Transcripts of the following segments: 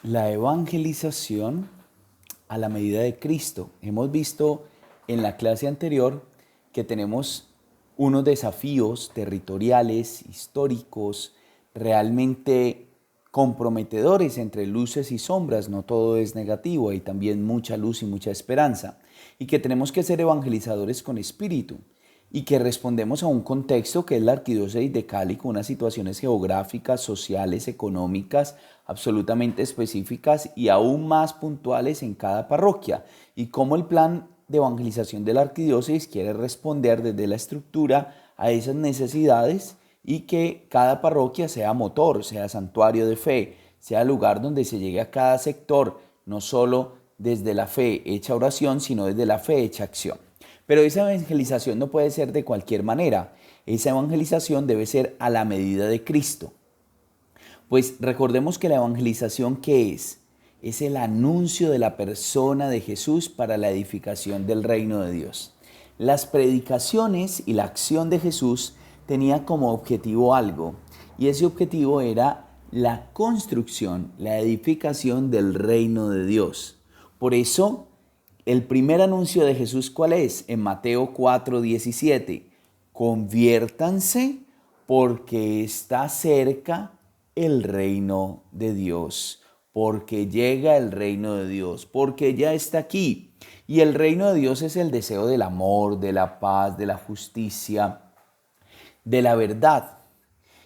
La evangelización a la medida de Cristo. Hemos visto en la clase anterior que tenemos unos desafíos territoriales, históricos, realmente comprometedores entre luces y sombras. No todo es negativo, hay también mucha luz y mucha esperanza. Y que tenemos que ser evangelizadores con espíritu y que respondemos a un contexto que es la arquidiócesis de Cali con unas situaciones geográficas, sociales, económicas absolutamente específicas y aún más puntuales en cada parroquia, y cómo el plan de evangelización de la arquidiócesis quiere responder desde la estructura a esas necesidades y que cada parroquia sea motor, sea santuario de fe, sea lugar donde se llegue a cada sector, no solo desde la fe hecha oración, sino desde la fe hecha acción. Pero esa evangelización no puede ser de cualquier manera. Esa evangelización debe ser a la medida de Cristo. Pues recordemos que la evangelización, ¿qué es? Es el anuncio de la persona de Jesús para la edificación del reino de Dios. Las predicaciones y la acción de Jesús tenía como objetivo algo, y ese objetivo era la construcción, la edificación del reino de Dios. Por eso, el primer anuncio de Jesús, ¿cuál es? En Mateo 4:17, conviértanse porque está cerca el reino de Dios, porque llega el reino de Dios, porque ya está aquí. Y el reino de Dios es el deseo del amor, de la paz, de la justicia, de la verdad.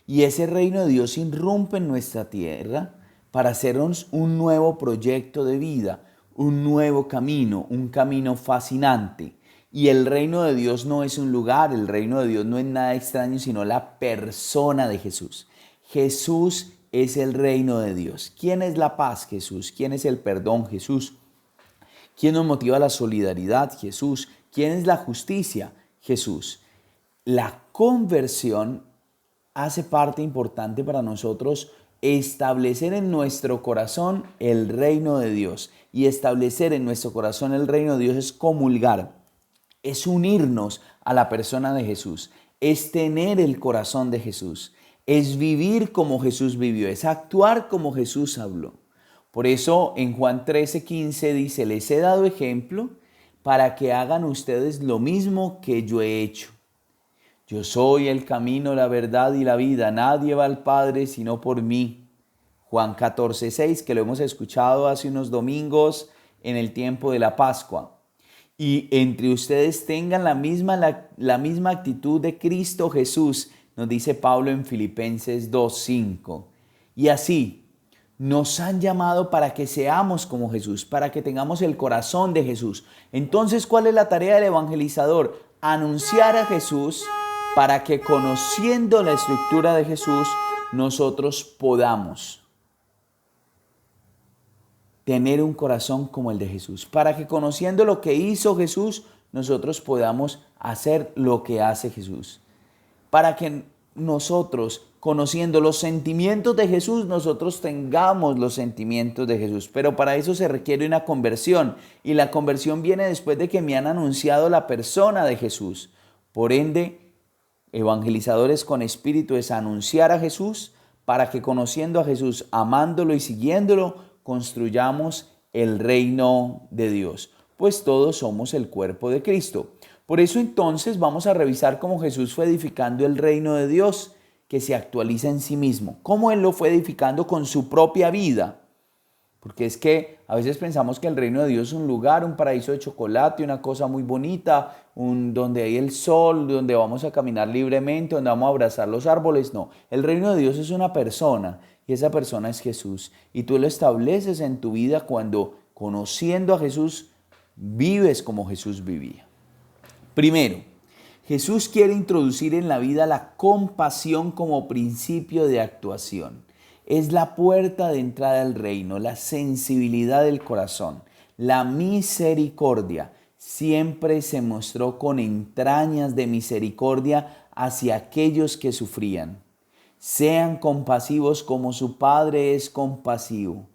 Y ese reino de Dios irrumpe en nuestra tierra para hacernos un nuevo proyecto de vida, un nuevo camino, un camino fascinante. Y el reino de Dios no es un lugar, el reino de Dios no es nada extraño, sino la persona de Jesús. Jesús es el reino de Dios. ¿Quién es la paz? Jesús. ¿Quién es el perdón? Jesús. ¿Quién nos motiva la solidaridad? Jesús. ¿Quién es la justicia? Jesús. La conversión hace parte importante para nosotros establecer en nuestro corazón el reino de Dios. Y establecer en nuestro corazón el reino de Dios es comulgar, es unirnos a la persona de Jesús, es tener el corazón de Jesús, es vivir como Jesús vivió, es actuar como Jesús habló. Por eso en Juan 13:15 dice, les he dado ejemplo para que hagan ustedes lo mismo que yo he hecho. Yo soy el camino, la verdad y la vida. Nadie va al Padre sino por mí. Juan 14:6, que lo hemos escuchado hace unos domingos en el tiempo de la Pascua. Y entre ustedes tengan la misma actitud de Cristo Jesús, nos dice Pablo en Filipenses 2:5. Y así, nos han llamado para que seamos como Jesús, para que tengamos el corazón de Jesús. Entonces, ¿cuál es la tarea del evangelizador? Anunciar a Jesús para que conociendo la estructura de Jesús, nosotros podamos tener un corazón como el de Jesús. Para que conociendo lo que hizo Jesús, nosotros podamos hacer lo que hace Jesús. Para que nosotros, conociendo los sentimientos de Jesús, nosotros tengamos los sentimientos de Jesús. Pero para eso se requiere una conversión. Y la conversión viene después de que me han anunciado la persona de Jesús. Por ende, evangelizadores con espíritu es anunciar a Jesús para que conociendo a Jesús, amándolo y siguiéndolo, construyamos el reino de Dios. Pues todos somos el cuerpo de Cristo. Por eso entonces vamos a revisar cómo Jesús fue edificando el reino de Dios que se actualiza en sí mismo. Cómo Él lo fue edificando con su propia vida. Porque es que a veces pensamos que el reino de Dios es un lugar, un paraíso de chocolate, una cosa muy bonita, donde hay el sol, donde vamos a caminar libremente, donde vamos a abrazar los árboles. No, el reino de Dios es una persona y esa persona es Jesús. Y tú lo estableces en tu vida cuando, conociendo a Jesús, vives como Jesús vivía. Primero, Jesús quiere introducir en la vida la compasión como principio de actuación. Es la puerta de entrada al reino, la sensibilidad del corazón, la misericordia. Siempre se mostró con entrañas de misericordia hacia aquellos que sufrían. Sean compasivos como su Padre es compasivo.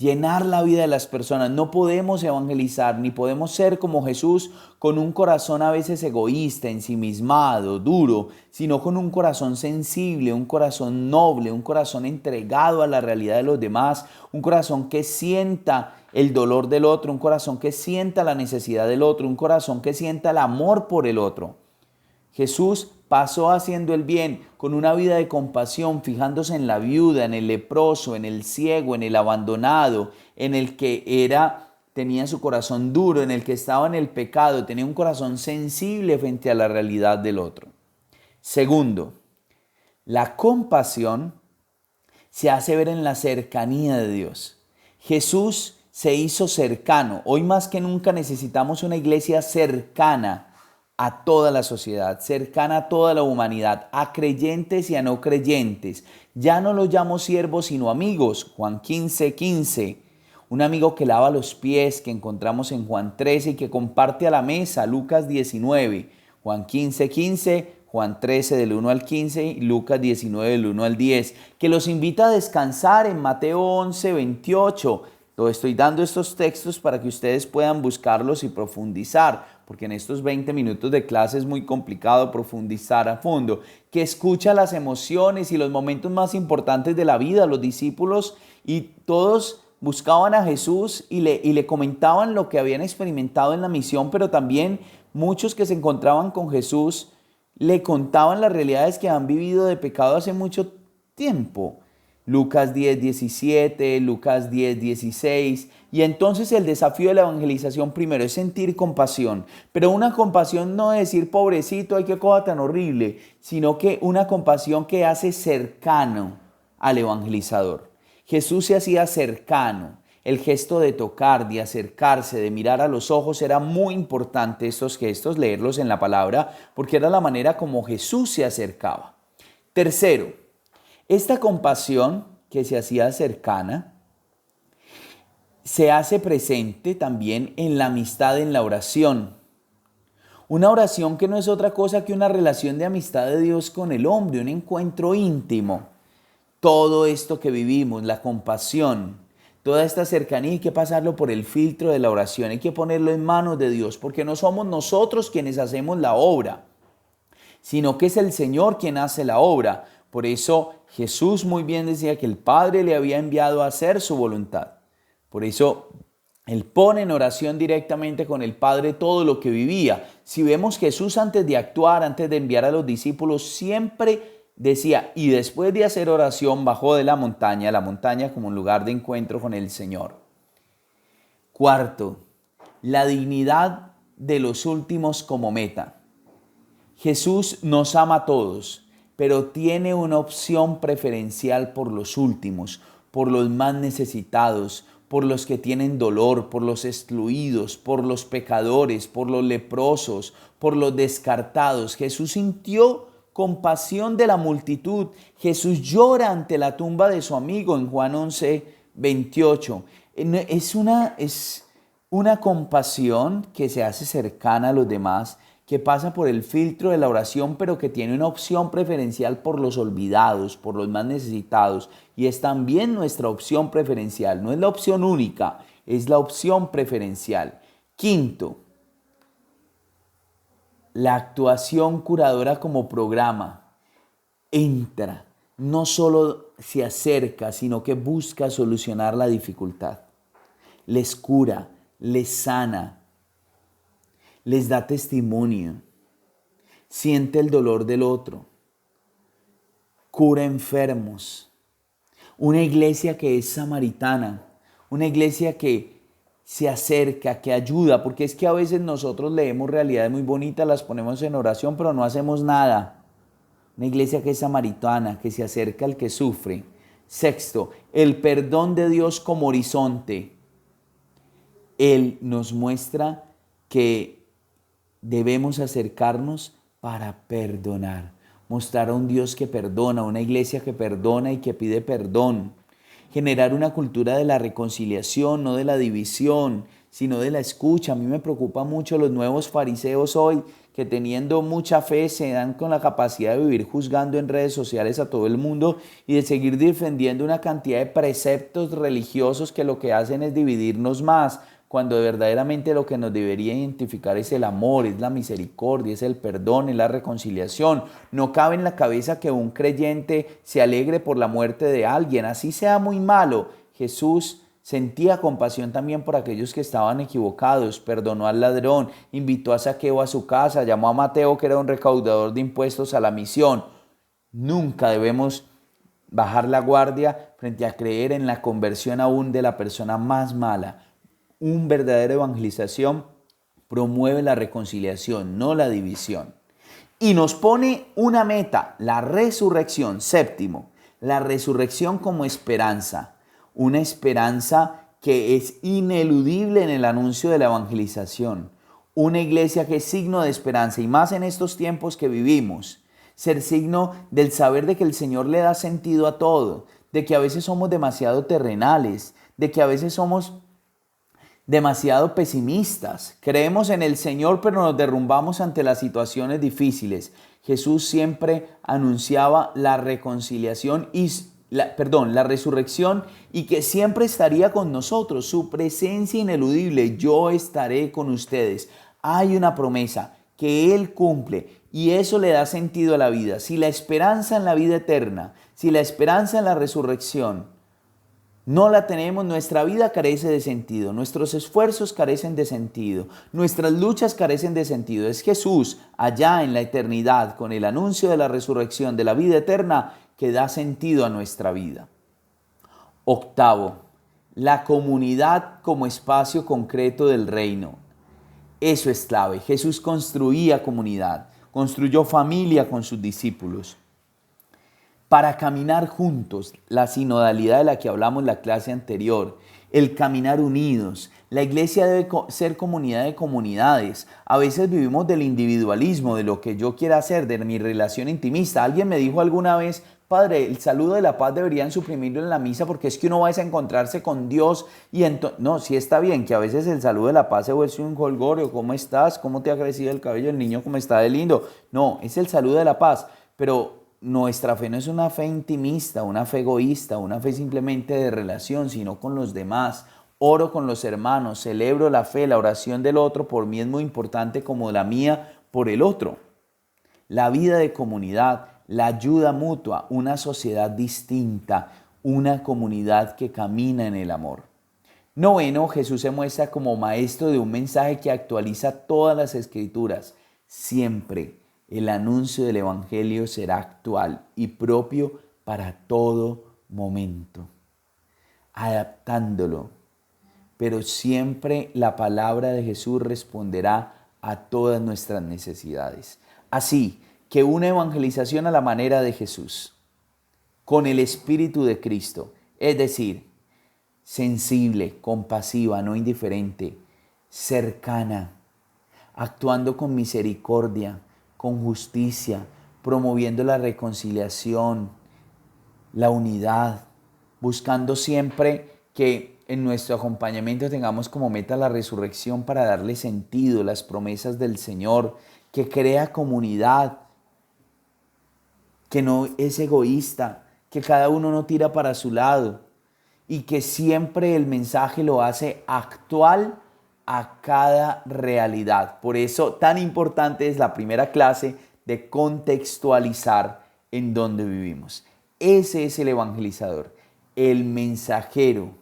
llenar la vida de las personas. No podemos evangelizar ni podemos ser como Jesús con un corazón a veces egoísta, ensimismado, duro, sino con un corazón sensible, un corazón noble, un corazón entregado a la realidad de los demás, un corazón que sienta el dolor del otro, un corazón que sienta la necesidad del otro, un corazón que sienta el amor por el otro. Jesús pasó haciendo el bien con una vida de compasión, fijándose en la viuda, en el leproso, en el ciego, en el abandonado, en el que tenía su corazón duro, en el que estaba en el pecado, tenía un corazón sensible frente a la realidad del otro. Segundo, la compasión se hace ver en la cercanía de Dios. Jesús se hizo cercano. Hoy más que nunca necesitamos una iglesia cercana a toda la sociedad, cercana a toda la humanidad, a creyentes y a no creyentes. Ya no los llamo siervos sino amigos. Juan 15:15. Un amigo que lava los pies que encontramos en Juan 13 y que comparte a la mesa, Lucas 19. Juan 15:15, Juan 13 del 1 al 15 y Lucas 19 del 1 al 10. Que los invita a descansar en Mateo 11:28. Estoy dando estos textos para que ustedes puedan buscarlos y profundizar, porque en estos 20 minutos de clase es muy complicado profundizar a fondo. Que escucha las emociones y los momentos más importantes de la vida. Los discípulos y todos buscaban a Jesús y le comentaban lo que habían experimentado en la misión, pero también muchos que se encontraban con Jesús le contaban las realidades que han vivido de pecado hace mucho tiempo. Lucas 10:17, Lucas 10:16. Y entonces el desafío de la evangelización primero es sentir compasión. Pero una compasión no es decir, pobrecito, ay qué cosa tan horrible, sino que una compasión que hace cercano al evangelizador. Jesús se hacía cercano. El gesto de tocar, de acercarse, de mirar a los ojos, era muy importante estos gestos, leerlos en la palabra, porque era la manera como Jesús se acercaba. Tercero, esta compasión que se hacía cercana se hace presente también en la amistad, en la oración. Una oración que no es otra cosa que una relación de amistad de Dios con el hombre, un encuentro íntimo. Todo esto que vivimos, la compasión, toda esta cercanía hay que pasarlo por el filtro de la oración, hay que ponerlo en manos de Dios, porque no somos nosotros quienes hacemos la obra, sino que es el Señor quien hace la obra. Por eso Jesús muy bien decía que el Padre le había enviado a hacer su voluntad. Por eso Él pone en oración directamente con el Padre todo lo que vivía. Si vemos Jesús antes de actuar, antes de enviar a los discípulos, siempre decía, y después de hacer oración bajó de la montaña como un lugar de encuentro con el Señor. Cuarto, la dignidad de los últimos como meta. Jesús nos ama a todos, pero tiene una opción preferencial por los últimos, por los más necesitados, por los que tienen dolor, por los excluidos, por los pecadores, por los leprosos, por los descartados. Jesús sintió compasión de la multitud. Jesús llora ante la tumba de su amigo en Juan 11:28. Es una compasión que se hace cercana a los demás, que pasa por el filtro de la oración, pero que tiene una opción preferencial por los olvidados, por los más necesitados. Y es también nuestra opción preferencial. No es la opción única, es la opción preferencial. Quinto, la actuación curadora como programa. Entra, no solo se acerca, sino que busca solucionar la dificultad. Les cura, les sana, les da testimonio, siente el dolor del otro, cura enfermos. Una iglesia que es samaritana, una iglesia que se acerca, que ayuda, porque es que a veces nosotros leemos realidades muy bonitas, las ponemos en oración, pero no hacemos nada. Una iglesia que es samaritana, que se acerca al que sufre. Sexto, el perdón de Dios como horizonte. Él nos muestra que debemos acercarnos para perdonar. Mostrar a un Dios que perdona, una iglesia que perdona y que pide perdón. Generar una cultura de la reconciliación, no de la división, sino de la escucha. A mí me preocupa mucho los nuevos fariseos hoy que teniendo mucha fe se dan con la capacidad de vivir juzgando en redes sociales a todo el mundo y de seguir defendiendo una cantidad de preceptos religiosos que lo que hacen es dividirnos más, cuando verdaderamente lo que nos debería identificar es el amor, es la misericordia, es el perdón, es la reconciliación. No cabe en la cabeza que un creyente se alegre por la muerte de alguien, así sea muy malo. Jesús sentía compasión también por aquellos que estaban equivocados, perdonó al ladrón, invitó a Zaqueo a su casa, llamó a Mateo, que era un recaudador de impuestos, a la misión. Nunca debemos bajar la guardia frente a creer en la conversión aún de la persona más mala. Un verdadero evangelización promueve la reconciliación, no la división. Y nos pone una meta, la resurrección. Séptimo, la resurrección como esperanza. Una esperanza que es ineludible en el anuncio de la evangelización. Una iglesia que es signo de esperanza, y más en estos tiempos que vivimos. Ser signo del saber de que el Señor le da sentido a todo, de que a veces somos demasiado terrenales, de que a veces somos demasiado pesimistas. Creemos en el Señor, pero nos derrumbamos ante las situaciones difíciles. Jesús siempre anunciaba la reconciliación la resurrección, y que siempre estaría con nosotros, su presencia ineludible. Yo estaré con ustedes. Hay una promesa que Él cumple y eso le da sentido a la vida. Si la esperanza en la vida eterna, si la esperanza en la resurrección no la tenemos, nuestra vida carece de sentido, nuestros esfuerzos carecen de sentido, nuestras luchas carecen de sentido. Es Jesús allá en la eternidad, con el anuncio de la resurrección, de la vida eterna, que da sentido a nuestra vida. Octavo, la comunidad como espacio concreto del reino. Eso es clave. Jesús construía comunidad, construyó familia con sus discípulos para caminar juntos, la sinodalidad de la que hablamos en la clase anterior, el caminar unidos. La iglesia debe ser comunidad de comunidades. A veces vivimos del individualismo, de lo que yo quiera hacer, de mi relación intimista. Alguien me dijo alguna vez: padre, el saludo de la paz deberían suprimirlo en la misa porque es que uno va a encontrarse con Dios y no, sí está bien que a veces el saludo de la paz se vuelve un jolgorio. ¿Cómo estás? ¿Cómo te ha crecido el cabello? El niño, ¿cómo está de lindo? No, es el saludo de la paz, pero nuestra fe no es una fe intimista, una fe egoísta, una fe simplemente de relación, sino con los demás. Oro con los hermanos, celebro la fe, la oración del otro por mí es muy importante como la mía por el otro. La vida de comunidad, la ayuda mutua, una sociedad distinta, una comunidad que camina en el amor. Noveno, Jesús se muestra como maestro de un mensaje que actualiza todas las escrituras. Siempre el anuncio del Evangelio será actual y propio para todo momento, adaptándolo. Pero siempre la palabra de Jesús responderá a todas nuestras necesidades. Así que una evangelización a la manera de Jesús, con el Espíritu de Cristo, es decir, sensible, compasiva, no indiferente, cercana, actuando con misericordia, con justicia, promoviendo la reconciliación, la unidad, buscando siempre que en nuestro acompañamiento tengamos como meta la resurrección para darle sentido, las promesas del Señor, que crea comunidad, que no es egoísta, que cada uno no tira para su lado y que siempre el mensaje lo hace actual a cada realidad. Por eso tan importante es la primera clase de contextualizar en donde vivimos. Ese es el evangelizador, el mensajero,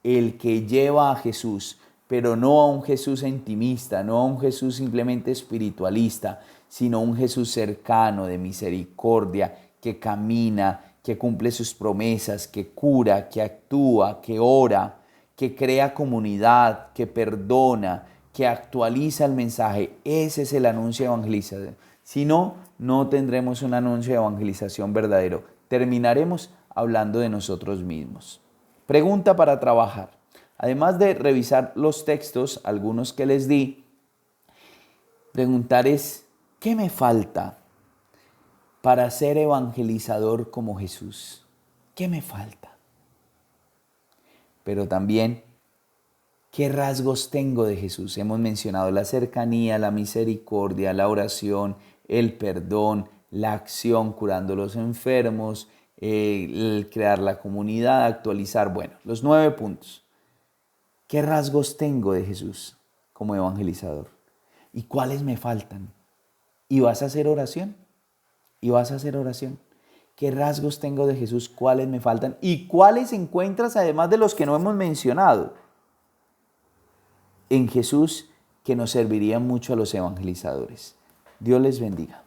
el que lleva a Jesús, pero no a un Jesús intimista, no a un Jesús simplemente espiritualista, sino un Jesús cercano, de misericordia, que camina, que cumple sus promesas, que cura, que actúa, que ora, que crea comunidad, que perdona, que actualiza el mensaje. Ese es el anuncio evangelizador. Si no, no tendremos un anuncio de evangelización verdadero. Terminaremos hablando de nosotros mismos. Pregunta para trabajar. Además de revisar los textos, algunos que les di, preguntar es: ¿qué me falta para ser evangelizador como Jesús? ¿Qué me falta? Pero también, ¿Qué rasgos tengo de Jesús? Hemos mencionado la cercanía, la misericordia, la oración, el perdón, la acción curando a los enfermos, el crear la comunidad, actualizar. Bueno, los 9 puntos. ¿Qué rasgos tengo de Jesús como evangelizador? ¿Y cuáles me faltan? ¿Y vas a hacer oración? ¿Y vas a hacer oración? ¿Qué rasgos tengo de Jesús? ¿Cuáles me faltan? ¿Y cuáles encuentras además de los que no hemos mencionado en Jesús que nos servirían mucho a los evangelizadores? Dios les bendiga.